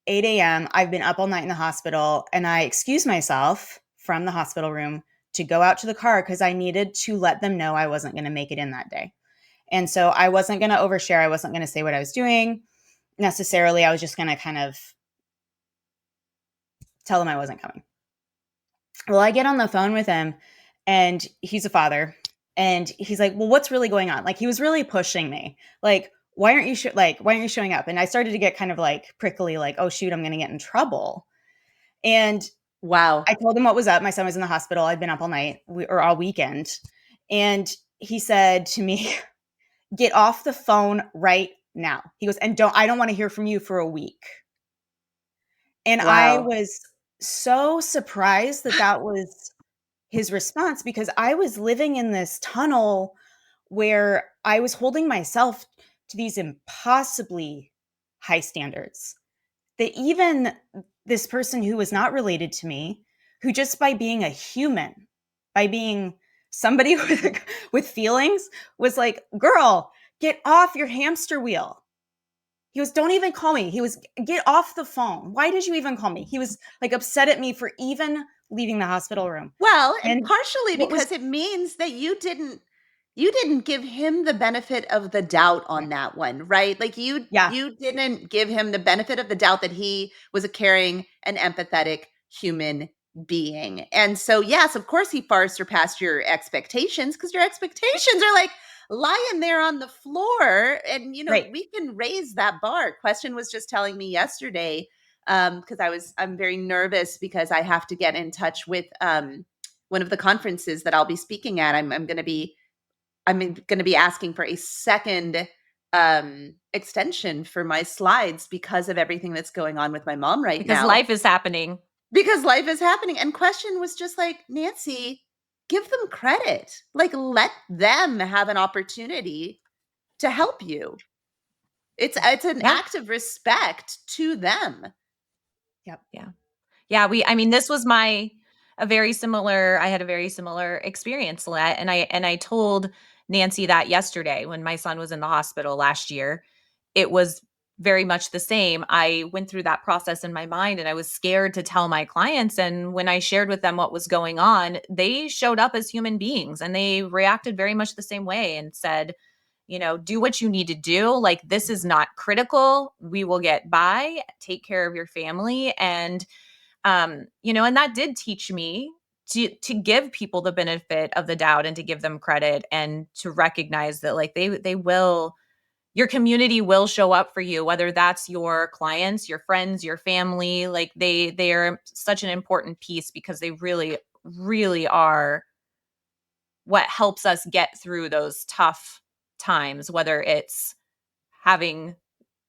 8 a.m. I've been up all night in the hospital, and I excused myself from the hospital room to go out to the car because I needed to let them know I wasn't going to make it in that day. And so I wasn't going to overshare. I wasn't going to say what I was doing necessarily. I was just going to kind of tell them I wasn't coming. Well, I get on the phone with him, and he's a father, and he's like, well, what's really going on? Like, he was really pushing me. Like, why aren't you showing up? And I started to get kind of like prickly, like, oh shoot, I'm going to get in trouble. And Wow. I told him what was up. My son was in the hospital. I'd been up all night or all weekend. And he said to me, get off the phone right now. He goes, and I don't want to hear from you for a week. And I Wow. was so surprised that was his response, because I was living in this tunnel where I was holding myself to these impossibly high standards that even this person who was not related to me, who just by being a human, by being somebody with feelings, was like, girl, get off your hamster wheel. He was, don't even call me. He was, get off the phone. Why did you even call me? He was like upset at me for even leaving the hospital room. Well, and And partially because it means that you didn't give him the benefit of the doubt on that one, right? Like you didn't give him the benefit of the doubt that he was a caring and empathetic human being. And so, yes, of course he far surpassed your expectations, because your expectations are like lying there on the floor. And, right. we can raise that bar. Questian was just telling me yesterday, because I'm very nervous because I have to get in touch with one of the conferences that I'll be speaking at. I'm going to be asking for a second extension for my slides because of everything that's going on with my mom right now. Because life is happening. And Questian was just like, Nancy, give them credit. Like, let them have an opportunity to help you. It's an act of respect to them. Yep. Yeah. This was I had a very similar experience, Lynnette. And I told Nancy that yesterday when my son was in the hospital last year. It was very much the same. I went through that process in my mind, and I was scared to tell my clients. And when I shared with them what was going on, they showed up as human beings, and they reacted very much the same way and said, do what you need to do. Like, this is not critical. We will get by. Take care of your family. And, and that did teach me to give people the benefit of the doubt and to give them credit and to recognize that, like, they will, your community will show up for you, whether that's your clients, your friends, your family. Like, they are such an important piece, because they really, really are what helps us get through those tough times, whether it's having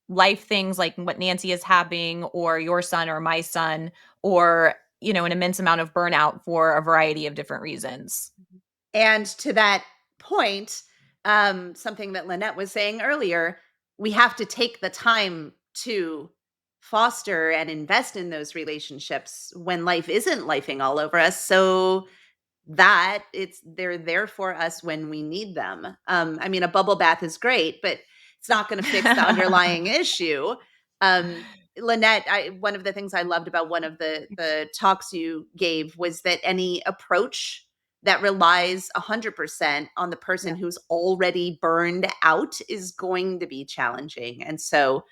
life things like what Nancy is having, or your son or my son, or, an immense amount of burnout for a variety of different reasons. And to that point, something that Lynnette was saying earlier, we have to take the time to foster and invest in those relationships when life isn't lifing all over us, so that they're there for us when we need them. A bubble bath is great, but it's not going to fix the underlying issue. Lynnette, one of the things I loved about one of the talks you gave was that any approach that relies 100% on the person who's already burned out is going to be challenging. And so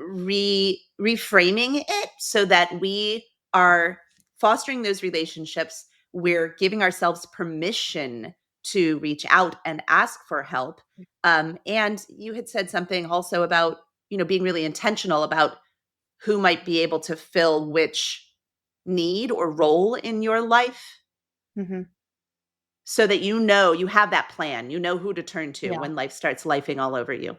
reframing it so that we are fostering those relationships, we're giving ourselves permission to reach out and ask for help. And you had said something also about, being really intentional about who might be able to fill which need or role in your life. Mm-hmm. So that you have that plan, who to turn to when life starts lifing all over you.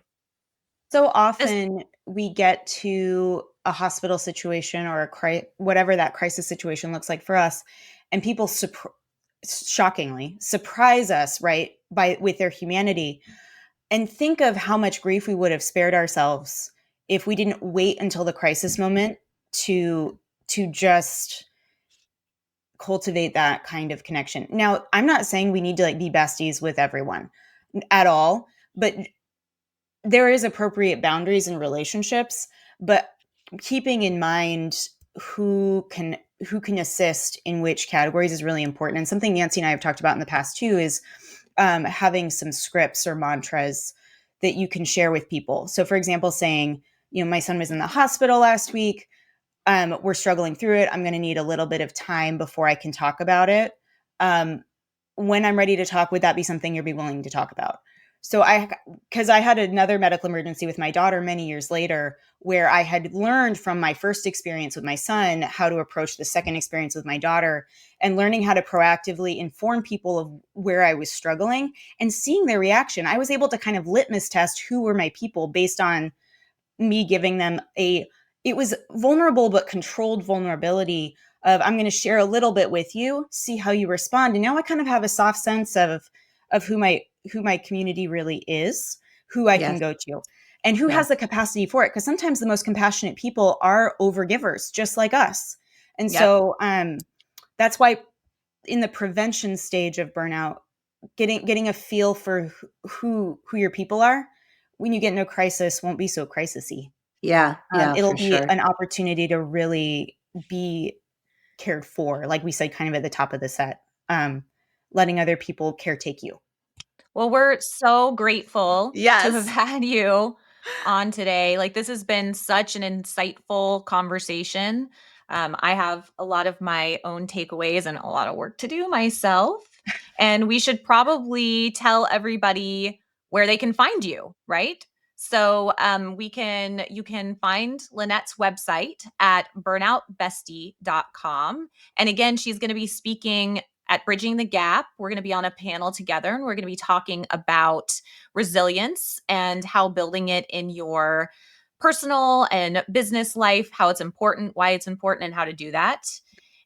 So often we get to a hospital situation or whatever that crisis situation looks like for us, and people shockingly surprise us, right, with their humanity. And think of how much grief we would have spared ourselves if we didn't wait until the crisis moment to just cultivate that kind of connection. Now, I'm not saying we need to like be besties with everyone at all, but there is appropriate boundaries in relationships, but keeping in mind who can assist in which categories is really important. And something Nancy and I have talked about in the past too is having some scripts or mantras that you can share with people. So, for example, saying, my son was in the hospital last week. We're struggling through it. I'm going to need a little bit of time before I can talk about it. When I'm ready to talk, would that be something you'd be willing to talk about? So because I had another medical emergency with my daughter many years later, where I had learned from my first experience with my son how to approach the second experience with my daughter, and learning how to proactively inform people of where I was struggling and seeing their reaction. I was able to kind of litmus test who were my people based on me giving them it was vulnerable but controlled vulnerability of, I'm going to share a little bit with you, see how you respond. And now I kind of have a soft sense of who my community really is, who I can Yes. go to, and who has the capacity for it. Because sometimes the most compassionate people are overgivers, just like us. And so that's why in the prevention stage of burnout, getting a feel for who your people are when you get into a crisis won't be so crisisy. Yeah, It'll for be sure. an opportunity to really be cared for, like we said kind of at the top of the set, letting other people caretake you. Well, we're so grateful to have Yes. had you on today. Like, this has been such an insightful conversation. I have a lot of my own takeaways and a lot of work to do myself. And we should probably tell everybody where they can find you, right? So you can find Lynnette's website at burnoutbestie.com. And again, she's going to be speaking at Bridging the Gap. We're going to be on a panel together, and we're going to be talking about resilience and how building it in your personal and business life, how it's important, why it's important, and how to do that.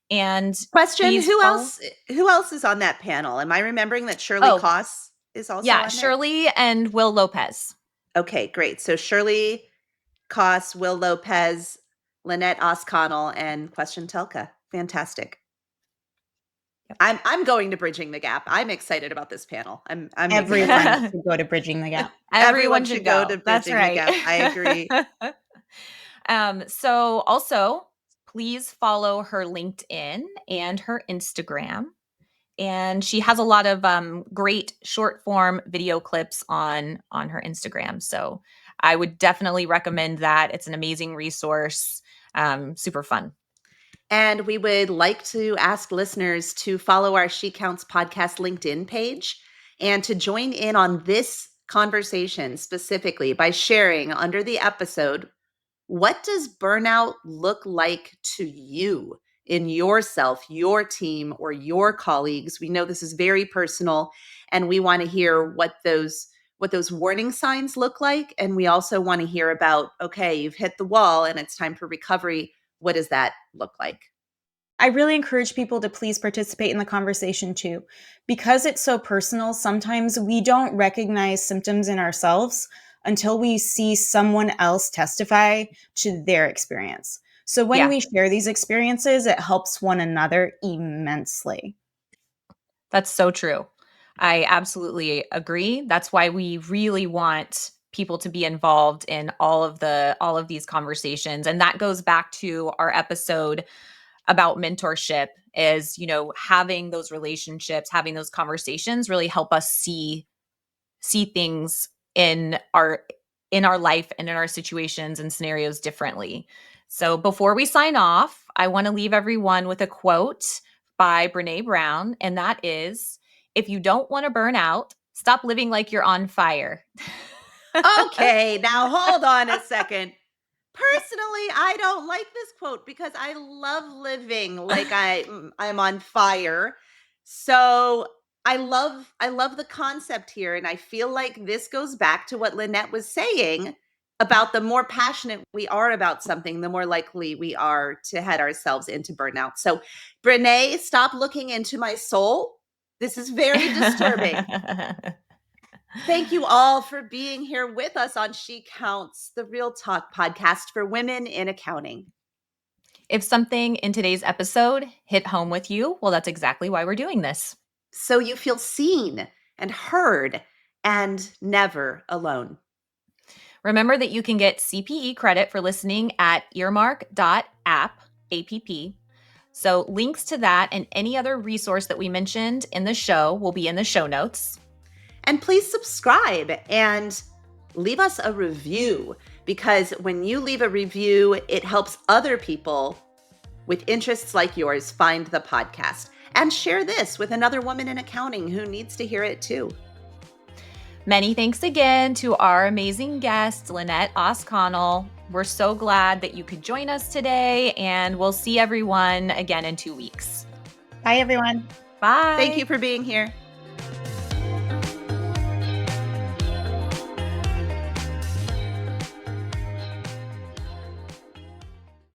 And Question, please follow. who else is on that panel? Am I remembering that Shirley Oh, Koss is also yeah, on there? Shirley and Will Lopez. Okay, great. So Shirley Koss, Will Lopez, Lynnette Oss Connell, and Questian Telka. Fantastic. I'm going to Bridging the Gap. I'm excited about this panel. I'm making a Everyone plan. should go to Bridging the Gap. Everyone should go go. to That's Bridging the right. Gap. I agree. So also, please follow her LinkedIn and her Instagram. And she has a lot of great short form video clips on her Instagram. So I would definitely recommend that. It's an amazing resource. Super fun. And we would like to ask listeners to follow our She Counts podcast LinkedIn page and to join in on this conversation specifically by sharing under the episode, what does burnout look like to you in yourself, your team, or your colleagues? We know this is very personal, and we want to hear what those warning signs look like. And we also want to hear about, okay, you've hit the wall and it's time for recovery. What does that look like? I really encourage people to please participate in the conversation too. Because it's so personal, sometimes we don't recognize symptoms in ourselves until we see someone else testify to their experience. So when we share these experiences, it helps one another immensely. That's so true. I absolutely agree. That's why we really want people to be involved in all of these conversations. And that goes back to our episode about mentorship, is, having those relationships, having those conversations really help us see things in our life and in our situations and scenarios differently. So before we sign off, I want to leave everyone with a quote by Brené Brown, and that is, if you don't want to burn out, stop living like you're on fire. Okay, now hold on a second. Personally, I don't like this quote because I love living like I'm on fire. So I love the concept here, and I feel like this goes back to what Lynnette was saying about the more passionate we are about something, the more likely we are to head ourselves into burnout. So, Brené, stop looking into my soul. This is very disturbing. Thank you all for being here with us on She Counts, the Real Talk podcast for women in accounting. If something in today's episode hit home with you, well, that's exactly why we're doing this. So you feel seen and heard and never alone. Remember that you can get CPE credit for listening at earmark.app. So links to that and any other resource that we mentioned in the show will be in the show notes. And please subscribe and leave us a review, because when you leave a review, it helps other people with interests like yours find the podcast. And share this with another woman in accounting who needs to hear it too. Many thanks again to our amazing guest, Lynnette Oss Connell. We're so glad that you could join us today, and we'll see everyone again in 2 weeks. Bye, everyone. Bye. Thank you for being here.